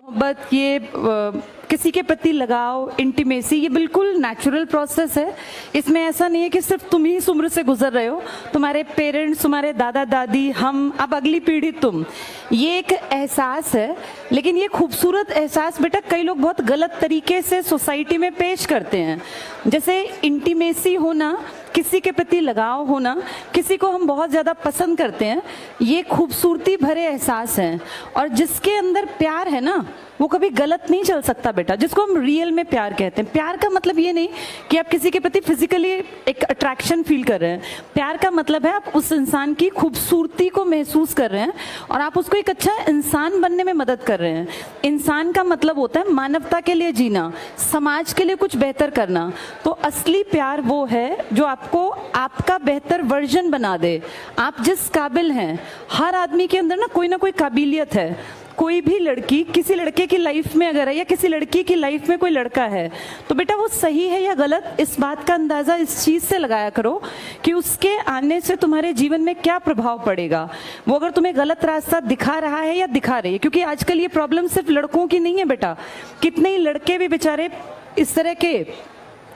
मोहब्बत, ये किसी के प्रति लगाव, इंटीमेसी, ये बिल्कुल नेचुरल प्रोसेस है। इसमें ऐसा नहीं है कि सिर्फ तुम ही इस उम्र से गुजर रहे हो, तुम्हारे पेरेंट्स, तुम्हारे दादा दादी, हम, अब अगली पीढ़ी तुम। ये एक एहसास है, लेकिन ये खूबसूरत एहसास बेटा कई लोग बहुत गलत तरीके से सोसाइटी में पेश करते हैं। जैसे इंटीमेसी होना, किसी के प्रति लगाव होना, किसी को हम बहुत ज़्यादा पसंद करते हैं, ये खूबसूरती भरे एहसास हैं। और जिसके अंदर प्यार है ना, वो कभी गलत नहीं चल सकता बेटा, जिसको हम रियल में प्यार कहते हैं। प्यार का मतलब ये नहीं कि आप किसी के प्रति फिजिकली एक अट्रैक्शन फील कर रहे हैं। प्यार का मतलब है आप उस इंसान की खूबसूरती को महसूस कर रहे हैं और आप उसको एक अच्छा इंसान बनने में मदद कर रहे हैं। इंसान का मतलब होता है मानवता के लिए जीना, समाज के लिए कुछ बेहतर करना। तो असली प्यार वो है जो आपको आपका बेहतर वर्जन बना दे। आप जिस काबिल हैं, हर आदमी के अंदर ना कोई काबिलियत है। कोई भी लड़की किसी लड़के की लाइफ में अगर है, या किसी लड़की की लाइफ में कोई लड़का है, तो बेटा वो सही है या गलत, इस बात का अंदाजा इस चीज से लगाया करो कि उसके आने से तुम्हारे जीवन में क्या प्रभाव पड़ेगा। वो अगर तुम्हें गलत रास्ता दिखा रहा है या दिखा रही है, क्योंकि आजकल ये प्रॉब्लम सिर्फ लड़कों की नहीं है बेटा, कितने ही लड़के भी बेचारे इस तरह के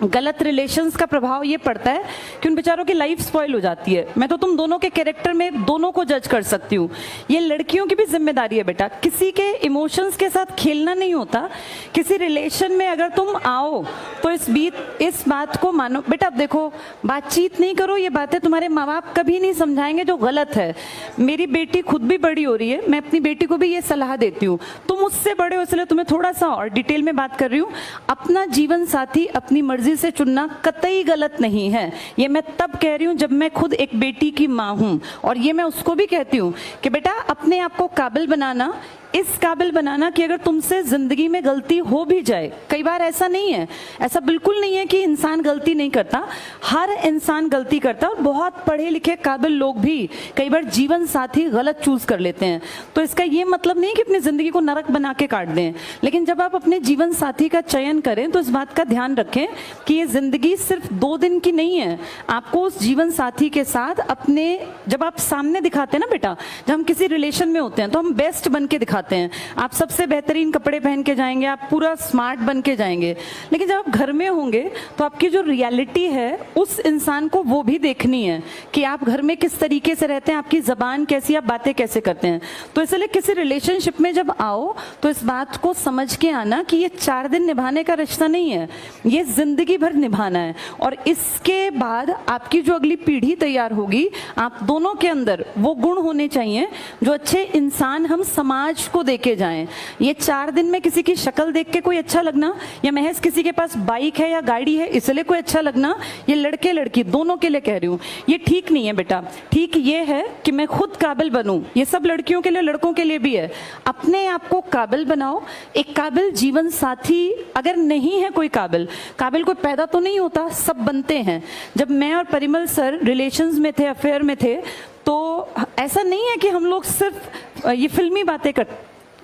गलत रिलेशंस का प्रभाव ये पड़ता है कि उन बेचारों की लाइफ स्पॉइल हो जाती है। मैं तो तुम दोनों के कैरेक्टर में दोनों को जज कर सकती हूँ। ये लड़कियों की भी जिम्मेदारी है बेटा, किसी के इमोशंस के साथ खेलना नहीं होता। किसी रिलेशन में अगर तुम आओ तो इस बात को मानो बेटा। अब देखो, बातचीत नहीं करो, ये बातें तुम्हारे माँ बाप कभी नहीं समझाएंगे जो गलत है। मेरी बेटी खुद भी बड़ी हो रही है, मैं अपनी बेटी को भी ये सलाह देती हूँ। तुम उससे बड़े हो इसलिए तुम्हें थोड़ा सा और डिटेल में बात कर रही हूँ। अपना जीवन साथी अपनी मर्जी से चुनना कतई गलत नहीं है। ये मैं तब कह रही हूं जब मैं खुद एक बेटी की मां हूं, और ये मैं उसको भी कहती हूं कि बेटा अपने आप को काबिल बनाना, इस काबिल बनाना कि अगर तुमसे जिंदगी में गलती हो भी जाए, कई बार ऐसा नहीं है, ऐसा बिल्कुल नहीं है कि इंसान गलती नहीं करता, हर इंसान गलती करता है। और बहुत पढ़े लिखे काबिल लोग भी कई बार जीवन साथी गलत चूज कर लेते हैं। तो इसका ये मतलब नहीं कि अपनी जिंदगी को नरक बना के काट दें, लेकिन जब आप अपने जीवन साथी का चयन करें तो इस बात का ध्यान रखें कि ये जिंदगी सिर्फ 2 दिन की नहीं है। आपको उस जीवन साथी के साथ अपने, जब आप सामने दिखाते हैं ना बेटा, जब हम किसी रिलेशन में होते हैं तो हम बेस्ट बन के दिखाते हैं। आप सबसे बेहतरीन कपड़े पहन के जाएंगे, आप पूरा स्मार्ट बन के जाएंगे, लेकिन जब आप घर में होंगे तो आपकी जो रियलिटी है उस इंसान को वो भी देखनी है कि आप घर में किस तरीके से रहते हैं, आपकी जबान कैसी, आप बातें कैसे करते हैं। तो इसलिए किसी रिलेशनशिप में जब आओ तो इस बात को समझ के आना कि ये 4 दिन निभाने का रिश्ता नहीं है, ये जिंदगी भर निभाना है। और इसके बाद आपकी जो अगली पीढ़ी तैयार होगी, आप दोनों के अंदर वो गुण होने चाहिए जो अच्छे इंसान हम समाज को देके जाएं। ये 4 दिन में किसी की शक्ल देख के कोई अच्छा लगना, या महज किसी के पास बाइक है या गाड़ी है इसलिए कोई अच्छा लगना, ये लड़के लड़की दोनों के लिए कह रही हूँ, ये ठीक नहीं है बेटा। ठीक ये है कि मैं खुद काबिल बनूं, ये सब लड़कियों के लिए लड़कों के लिए भी है। अपने आप को काबिल बनाओ। एक काबिल जीवन साथी अगर नहीं है, कोई काबिल कोई पैदा तो नहीं होता, सब बनते हैं। जब मैं और परिमल सर रिलेशंस में थे, अफेयर में थे, तो ऐसा नहीं है कि हम लोग सिर्फ ये फिल्मी बातें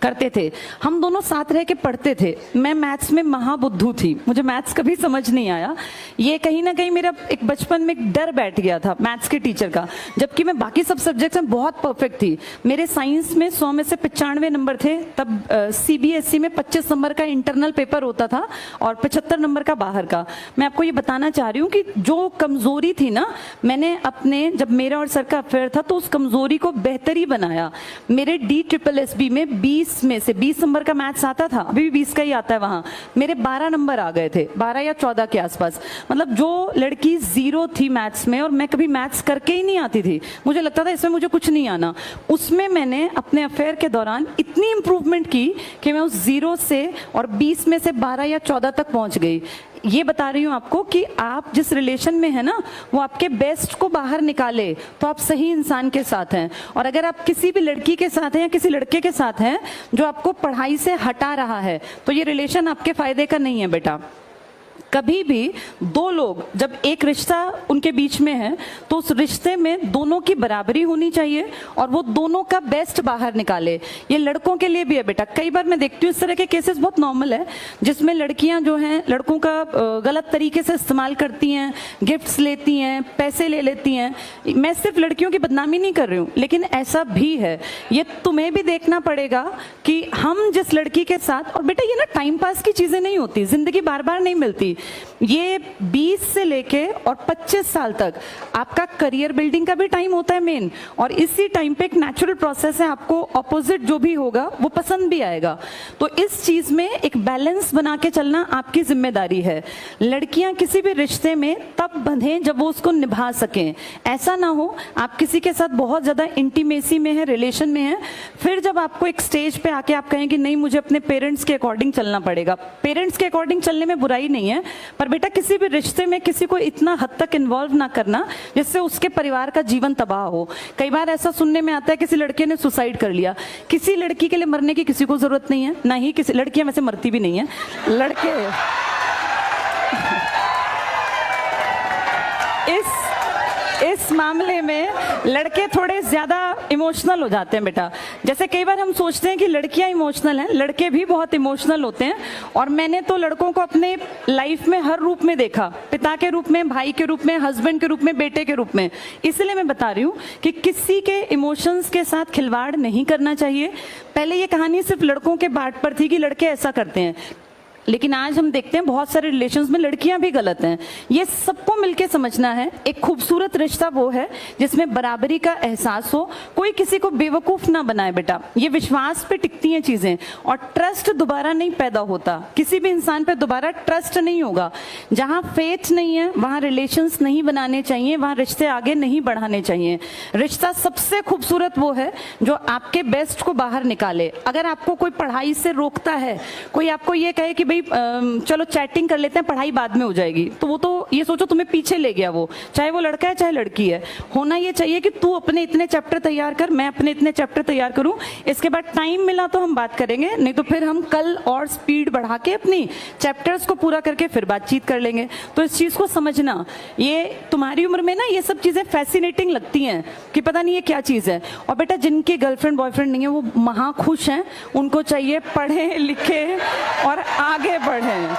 करते थे, हम दोनों साथ रह के पढ़ते थे। मैं मैथ्स में महाबुद्धू थी, मुझे मैथ्स कभी समझ नहीं आया। ये कहीं ना कहीं मेरा एक बचपन में एक डर बैठ गया था मैथ्स के टीचर का, जबकि मैं बाकी सब सब्जेक्ट्स में बहुत परफेक्ट थी। मेरे साइंस में 100 में से 95 नंबर थे। तब CBSE में 25 नंबर का इंटरनल पेपर होता था और 75 नंबर का बाहर का। मैं आपको ये बताना चाह रही हूँ कि जो कमजोरी थी ना, मैंने अपने, जब मेरा और सर का अफेयर था तो उस कमजोरी को बेहतरी बनाया। मेरे DSSB में 20 में से 20 नंबर का मैथ्स आता था, अभी भी 20 का ही आता है वहां, मेरे 12 नंबर आ गए थे, 12 या 14 के आसपास। मतलब जो लड़की 0 थी मैथ्स में, और मैं कभी मैथ्स करके ही नहीं आती थी, मुझे लगता था इसमें मुझे कुछ नहीं आना, उसमें मैंने अपने अफेयर के दौरान इतनी इंप्रूवमेंट की कि मैं उस 0 से और 20 में से 12 या 14 तक पहुंच गई। ये बता रही हूँ आपको कि आप जिस रिलेशन में है ना, वो आपके बेस्ट को बाहर निकाले तो आप सही इंसान के साथ हैं। और अगर आप किसी भी लड़की के साथ हैं या किसी लड़के के साथ हैं जो आपको पढ़ाई से हटा रहा है, तो ये रिलेशन आपके फायदे का नहीं है बेटा। कभी भी दो लोग जब एक रिश्ता उनके बीच में है तो उस रिश्ते में दोनों की बराबरी होनी चाहिए और वो दोनों का बेस्ट बाहर निकाले। ये लड़कों के लिए भी है बेटा। कई बार मैं देखती हूँ इस तरह के केसेस बहुत नॉर्मल है जिसमें लड़कियां जो हैं लड़कों का गलत तरीके से इस्तेमाल करती हैं, गिफ्ट्स लेती हैं, पैसे ले लेती हैं। मैं सिर्फ लड़कियों की बदनामी नहीं कर रही हूँ, लेकिन ऐसा भी है। ये तुम्हें भी देखना पड़ेगा कि हम जिस लड़की के साथ, और बेटा ये ना टाइम पास की चीजें नहीं होती, जिंदगी बार बार नहीं मिलती। ये 20 से लेके और 25 साल तक आपका करियर बिल्डिंग का भी टाइम होता है मेन, और इसी टाइम पे एक नेचुरल प्रोसेस है, आपको ऑपोजिट जो भी होगा वो पसंद भी आएगा। तो इस चीज में एक बैलेंस बना के चलना आपकी जिम्मेदारी है। लड़कियां किसी भी रिश्ते में तब बंधें जब वो उसको निभा सकें। ऐसा ना हो आप किसी के साथ बहुत ज्यादा इंटीमेसी में है, रिलेशन में है, फिर जब आपको एक स्टेज पे आके आप कहें कि नहीं मुझे अपने पेरेंट्स के अकॉर्डिंग चलना पड़ेगा। पेरेंट्स के अकॉर्डिंग चलने में बुराई नहीं है, पर बेटा किसी भी रिश्ते में किसी को इतना हद तक इन्वॉल्व ना करना जिससे उसके परिवार का जीवन तबाह हो। कई बार ऐसा सुनने में आता है किसी लड़के ने सुसाइड कर लिया। किसी लड़की के लिए मरने की किसी को जरूरत नहीं है, ना ही किसी, लड़कियां वैसे मरती भी नहीं है, लड़के इस मामले में लड़के थोड़े ज्यादा इमोशनल हो जाते हैं बेटा। जैसे कई बार हम सोचते हैं कि लड़कियां इमोशनल हैं, लड़के भी बहुत इमोशनल होते हैं। और मैंने तो लड़कों को अपने लाइफ में हर रूप में देखा, पिता के रूप में, भाई के रूप में, हस्बैंड के रूप में, बेटे के रूप में। इसलिए मैं बता रही हूँ कि किसी के इमोशंस के साथ खिलवाड़ नहीं करना चाहिए। पहले ये कहानी सिर्फ लड़कों के बाट पर थी कि लड़के ऐसा करते हैं, लेकिन आज हम देखते हैं बहुत सारे रिलेशंस में लड़कियां भी गलत हैं। ये सबको मिलके समझना है। एक खूबसूरत रिश्ता वो है जिसमें बराबरी का एहसास हो, कोई किसी को बेवकूफ ना बनाए बेटा। ये विश्वास पे टिकती हैं चीजें, और ट्रस्ट दोबारा नहीं पैदा होता। किसी भी इंसान पे दोबारा ट्रस्ट नहीं होगा। जहां फेथ नहीं है वहां रिलेशंस नहीं बनाने चाहिए, वहां रिश्ते आगे नहीं बढ़ाने चाहिए। रिश्ता सबसे खूबसूरत वो है जो आपके बेस्ट को बाहर निकाले। अगर आपको कोई पढ़ाई से रोकता है, कोई आपको ये कहे कि चलो चैटिंग कर लेते हैं, पढ़ाई बाद में हो जाएगी, तो वो तो ये सोचो तुम्हें पीछे ले गया वो, चाहे वो लड़का है चाहे लड़की है। होना ये चाहिए कि तू अपने इतने चैप्टर तैयार कर, मैं अपने इतने चैप्टर तैयार करूं, इसके बाद टाइम मिला तो हम बात करेंगे, नहीं तो फिर हम कल और स्पीड बढ़ा के अपनी चैप्टर्स को पूरा करके फिर बातचीत कर लेंगे। तो इस चीज को समझना, ये तुम्हारी उम्र में ना ये सब चीजें फैसिनेटिंग लगती हैं कि पता नहीं ये क्या चीज है। और बेटा जिनके गर्लफ्रेंड बॉयफ्रेंड नहीं है वो महा खुश हैं, उनको चाहिए पढ़े लिखे और आगे बढ़ें।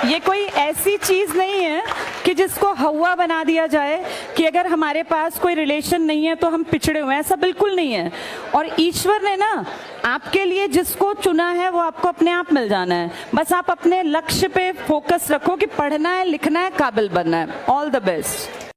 ये कोई ऐसी चीज नहीं है कि जिसको हवा बना दिया जाए कि अगर हमारे पास कोई रिलेशन नहीं है तो हम पिछड़े हुए हैं। ऐसा बिल्कुल नहीं है। और ईश्वर ने ना आपके लिए जिसको चुना है वो आपको अपने आप मिल जाना है। बस आप अपने लक्ष्य पे फोकस रखो कि पढ़ना है, लिखना है, काबिल बनना है। All the best.